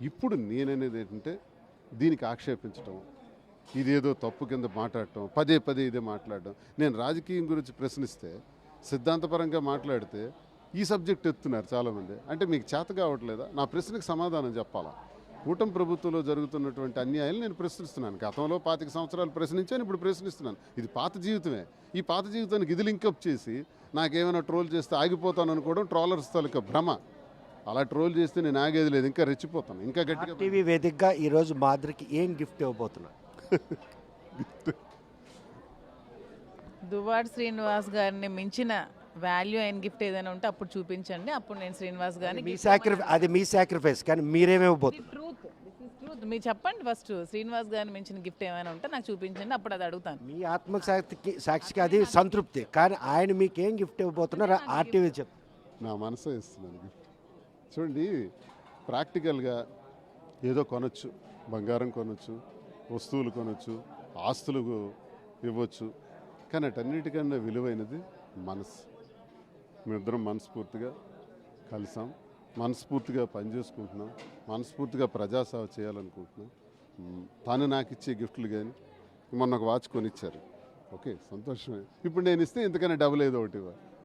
ఇప్పుడు నేననేది ఏంటంటే దీనికి ఆక్షేపించడం, ఇదేదో తప్పు కింద మాట్లాడటం, పదే పదే ఇదే మాట్లాడడం. నేను రాజకీయం గురించి ప్రశ్నిస్తే సిద్ధాంతపరంగా మాట్లాడితే ఈ సబ్జెక్ట్ ఎత్తున్నారు చాలామంది. అంటే మీకు చేత కావట్లేదా? నా ప్రశ్నకు సమాధానం చెప్పాలా? కూటమి ప్రభుత్వంలో జరుగుతున్నటువంటి అన్యాయాలు నేను ప్రశ్నిస్తున్నాను. గతంలో 25 సంవత్సరాలు ప్రశ్నించాను, ఇప్పుడు ప్రశ్నిస్తున్నాను. ఇది పాత జీవితమే. ఈ పాత జీవితానికి ఇది లింకప్ చేసి నాకేమైనా ట్రోల్ చేస్తే ఆగిపోతాను అనుకోవడం ట్రోలర్స్ తాలూకా భ్రమ. అలా ట్రోల్ చేస్తే నేను ఆగేది లేదు, ఇంకా రెచ్చిపోతాను, ఇంకా గట్టిగా. టీవీ వేదికగా ఈరోజు మాధురికి ఏం గిఫ్ట్ ఇవ్వబోతున్నారు? దువ్వాడ శ్రీనివాస్ గారిని మించిన వాల్యూ అయిన గిఫ్ట్ ఏదైనా ఉంటే అప్పుడు చూపించండి. అప్పుడు నేను శ్రీనివాస్ గారిని అది మీ సాక్రిఫైస్, కానీ మీరేమి ఇవ్వబోతున్నారు? ట్రూత్ మీరు చెప్పండి. ఫస్ట్ శ్రీనివాస్ గారిని మించిన గిఫ్ట్ ఏమైనా ఉంటే నాకు చూపించండి, అప్పుడు అది అడుగుతాను. మీ సాక్షికి అది సంతృప్తి, కానీ ఆయన మీకు ఏం గిఫ్ట్ ఇవ్వబోతున్నారు ఆర్టీవీ చెప్తారు. నా మనసు ఇస్తున్నాను గిఫ్ట్. చూడండి, ప్రాక్టికల్గా ఏదో కొనొచ్చు, బంగారం కొనొచ్చు, వస్తువులు కొనొచ్చు, ఆస్తులు ఇవ్వచ్చు, కానీ అటన్నిటికన్నా విలువైనది మనసు. మేమిద్దరం మనస్ఫూర్తిగా కలిసాం, మనస్ఫూర్తిగా పనిచేసుకుంటున్నాం, మనస్ఫూర్తిగా ప్రజాసేవ చేయాలనుకుంటున్నాం. తను నాకు ఇచ్చే గిఫ్ట్లు కానీ మొన్న ఒక వాచ్ కొనిచ్చారు, ఓకే సంతోషమే. ఇప్పుడు నేను ఇస్తే ఇంతకన్నా డబుల్ ఏదో ఒకటి ఇవ్వాలి.